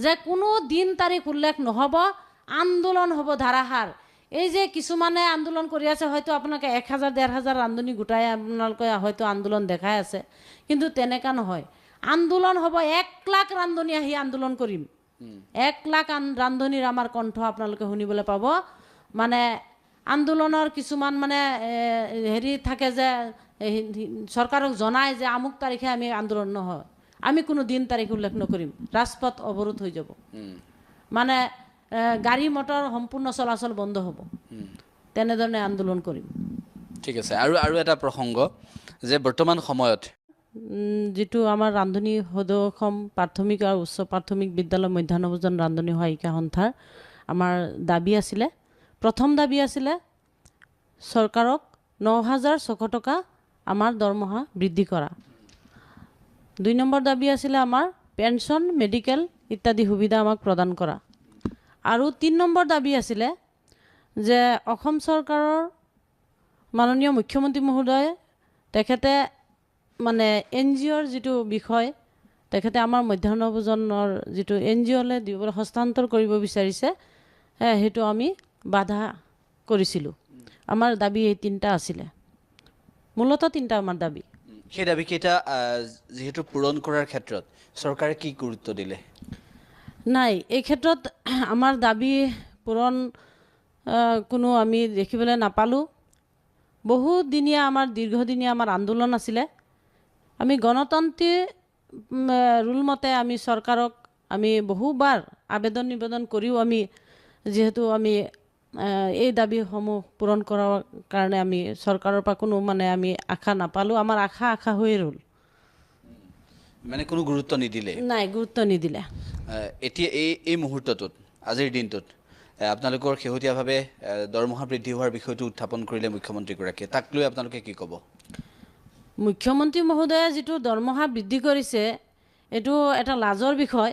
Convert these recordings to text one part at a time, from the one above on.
যে কোনো দিন তাৰিখ উল্লেখ নহ'ব, আন্দোলন হ'ব ধাৰাসাৰ। এই যে কিছুমানে আন্দোলন কৰি আছে, হয়তো আপোনালোকে 1000 1500 ৰান্ধনি গোটাই আপোনালোকে হয়তো আন্দোলন দেখাই আছে, কিন্তু তেনেকুৱা নহয়। আন্দোলন হ'ব, 1 লাখ ৰান্ধনি আহি আন্দোলন কৰিম। 1 লাখ ৰান্ধনিৰ আমাৰ কণ্ঠ আপোনালোকে শুনিবলৈ পাব। মানে আন্দোলনৰ কিছুমান মানে হেৰি থাকে যে চৰকাৰক জনায় যে আমুক তাৰিখে আমি আন্দোলন নহয়, আমি কোনো দিন তাৰিখ উল্লেখ নকৰিম, ৰাজপথ অৱৰোধ হৈ যাব, মানে গাড়ী মটৰ সম্পূৰ্ণ চলাচল বন্ধ হ'ব, তেনেধৰণে আন্দোলন কৰিম। ঠিক আছে। আৰু এটা প্ৰসংগ যে বৰ্তমান সময়ত যিটো আমাৰ ৰান্ধনি সদৌ প্ৰাথমিক আৰু উচ্চ প্ৰাথমিক বিদ্যালয় মধ্যাহ্ন ভোজন ৰান্ধনি সহায়িকা সন্থাৰ আমাৰ দাবী আছিলে, প্ৰথম দাবী আছিলে চৰকাৰক 9600 টকা আমাৰ দৰমহা বৃদ্ধি কৰা। 2 নম্বৰ দাবী আছিলে আমাৰ পেঞ্চন, মেডিকেল ইত্যাদি সুবিধা আমাক প্ৰদান কৰা। আৰু 3 নম্বৰ দাবী আছিলে যে অসম চৰকাৰৰ মাননীয় মুখ্যমন্ত্ৰী মহোদয় তেখেতে মানে NGOৰ যিটো বিষয় তেখেতে আমাৰ মধ্যাহ্ন ভোজনৰ যিটো NGOলৈ দিবলৈ হস্তান্তৰ কৰিব বিচাৰিছে, সেইটো আমি বাধা কৰিছিলোঁ। আমাৰ দাবী এই 3টা আছিলে, মূলতঃ 3টা আমাৰ দাবী। সেই দাবীকেইটা যিহেতু পূৰণ কৰাৰ ক্ষেত্ৰত চৰকাৰে কি গুৰুত্ব দিলে? নাই, এই ক্ষেত্ৰত আমাৰ দাবী পূৰণ কোনো আমি দেখিবলৈ নাপালোঁ। বহুদিনীয়া আমাৰ দীৰ্ঘদিনীয়া আমাৰ আন্দোলন আছিলে। আমি গণতান্ত্ৰিক ৰুল মতে আমি চৰকাৰক আমি বহুবাৰ আবেদন নিবেদন কৰিও আমি যিহেতু আমি এই দাবীসমূহ পূৰণ কৰাৰ কাৰণে আমি চৰকাৰৰ পৰা কোনো মানে আমি আশা নাপালোঁ। আমাৰ আশা হৈয়ে ৰ'ল, মানে কোনো গুৰুত্ব নিদিলে? নাই, গুৰুত্ব নিদিলে। এতিয়া এই মুহূৰ্তটোত, আজিৰ দিনটোত আপোনালোকৰ শেহতীয়াভাৱে দৰমহা বৃদ্ধি হোৱাৰ বিষয়টো উত্থাপন কৰিলে মুখ্যমন্ত্ৰীগৰাকীয়ে, তাক লৈ আপোনালোকে কি ক'ব? মুখ্যমন্ত্ৰী মহোদয়ে যিটো দৰমহা বৃদ্ধি কৰিছে এইটো এটা লাজৰ বিষয়,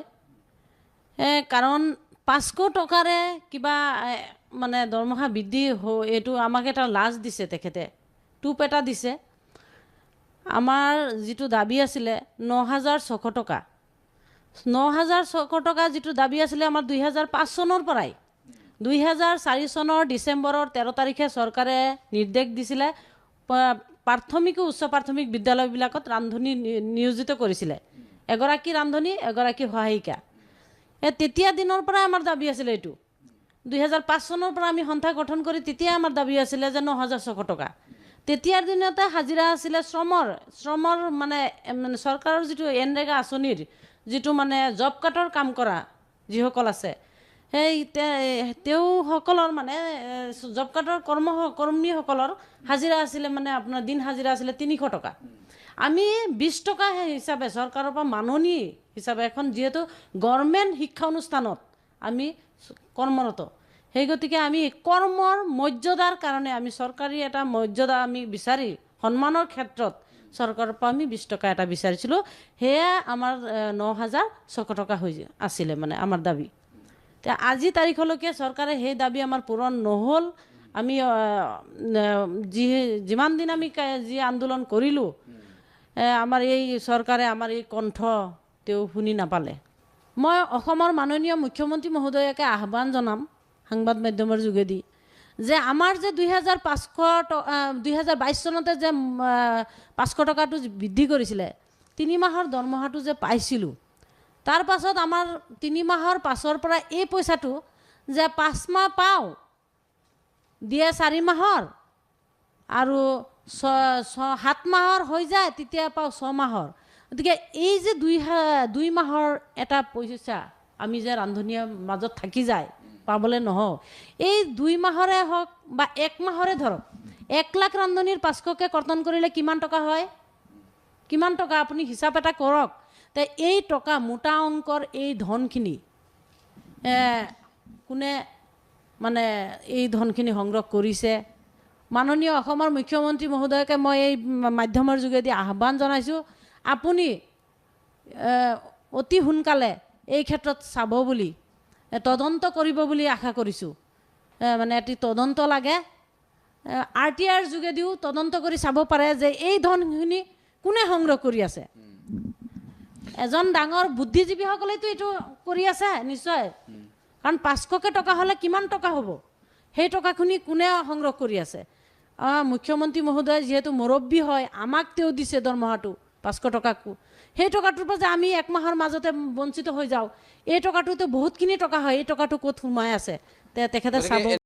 কাৰণ 500 টকাৰে কিবা মানে দৰমহা বৃদ্ধি এইটো আমাক এটা লাজ দিছে, তেখেতে টোপ এটা দিছে। আমাৰ যিটো দাবী আছিলে 9600 টকা, 9600 টকা যিটো দাবী আছিলে আমাৰ 2005 চনৰ পৰাই। 2004 চনৰ ডিচেম্বৰৰ 13 তাৰিখে চৰকাৰে নিৰ্দেশ দিছিলে, প্ৰাথমিক আৰু উচ্চ প্ৰাথমিক বিদ্যালয়বিলাকত ৰান্ধনি নিয়োজিত কৰিছিলে, এগৰাকী ৰান্ধনি, এগৰাকী সহায়িকা। তেতিয়া দিনৰ পৰাই আমাৰ দাবী আছিলে এইটো। 2005 চনৰ পৰা আমি সন্থা গঠন কৰি তেতিয়াই আমাৰ দাবী আছিলে যে 9600 টকা। তেতিয়াৰ দিনতে হাজিৰা আছিলে শ্ৰমৰ মানে চৰকাৰৰ যিটো এনৰেগা আঁচনিৰ যিটো মানে জব কাৰ্ডৰ কাম কৰা যিসকল আছে, সেই তেওঁসকলৰ মানে জব কাৰ্ডৰ কৰ্মীসকলৰ হাজিৰা আছিলে মানে আপোনাৰ দিন হাজিৰা আছিলে 300 টকা। আমি 20 টকা হিচাপে চৰকাৰৰ পৰা মাননি হিচাপে, এখন যিহেতু গভৰ্ণমেণ্ট শিক্ষা অনুষ্ঠানত আমি কৰ্মৰত, সেই গতিকে আমি কৰ্মৰ মৰ্যাদাৰ কাৰণে আমি চৰকাৰী এটা মৰ্যাদা আমি বিচাৰি সন্মানৰ ক্ষেত্ৰত চৰকাৰৰ পৰা আমি 20 টকা এটা বিচাৰিছিলোঁ। সেয়া আমাৰ 9600 টকা হৈ আছিলে মানে আমাৰ দাবী। আজি তাৰিখলৈকে চৰকাৰে সেই দাবী আমাৰ পূৰণ নহ'ল। আমি যিমান দিন আমি যি আন্দোলন কৰিলোঁ, আমাৰ এই চৰকাৰে আমাৰ এই কণ্ঠ তেওঁ শুনি নাপালে। মই অসমৰ মাননীয় মুখ্যমন্ত্ৰী মহোদয়কে আহ্বান জনাম সংবাদ মাধ্যমৰ যোগেদি যে আমাৰ যে 2022 চনতে যে 500 টকাটো বৃদ্ধি কৰিছিলে, 3 মাহৰ দৰমহাটো যে পাইছিলোঁ, তাৰ পাছত আমাৰ 3 মাহৰ পাছৰ পৰা এই পইচাটো যে 5 মাহ পাওঁ দিয়ে 4 মাহৰ আৰু 7 মাহৰ হৈ যায়, তেতিয়া পাওঁ 6 মাহৰ। গতিকে এই যে 2 মাহৰ এটা পইচা আমি যে ৰান্ধনীৰ মাজত থাকি যায় পাবলৈ নহওঁ, এই 2 মাহৰে হওক বা 1 মাহৰে ধৰক, 1 লাখ ৰান্ধনীৰ 500কে কৰ্তন কৰিলে কিমান টকা হয়? কিমান টকা আপুনি হিচাপ এটা কৰক। তে এই টকা মোটা অংকৰ এই ধনখিনি কোনে মানে এই ধনখিনি সংগ্ৰহ কৰিছে? মাননীয় অসমৰ মুখ্যমন্ত্ৰী মহোদয়কে মই এই মাধ্যমৰ যোগেদি আহ্বান জনাইছোঁ, আপুনি অতি সোনকালে এই ক্ষেত্ৰত চাব বুলি, তদন্ত কৰিব বুলি আশা কৰিছোঁ। মানে এটি তদন্ত লাগে, RTIৰ যোগেদিও তদন্ত কৰি চাব পাৰে যে এই ধনখিনি কোনে সংগ্ৰহ কৰি আছে। এজন ডাঙৰ বুদ্ধিজীৱীসকলেতো এইটো কৰি আছে নিশ্চয়, কাৰণ 500কে টকা হ'লে কিমান টকা হ'ব, সেই টকাখিনি কোনে সংগ্ৰহ কৰি আছে? মুখ্যমন্ত্ৰী মহোদয় যিহেতু মুৰব্বী হয়, আমাক তেওঁ দিছে দৰমহাটো 500 টকাকো, সেই টকাটোৰ পৰা যে আমি এক মাহৰ মাজতে বঞ্চিত হৈ যাওঁ, এই টকাটোতো বহুতখিনি টকা হয়, এই টকাটো ক'ত সোমাই আছে তেখেতে চাব।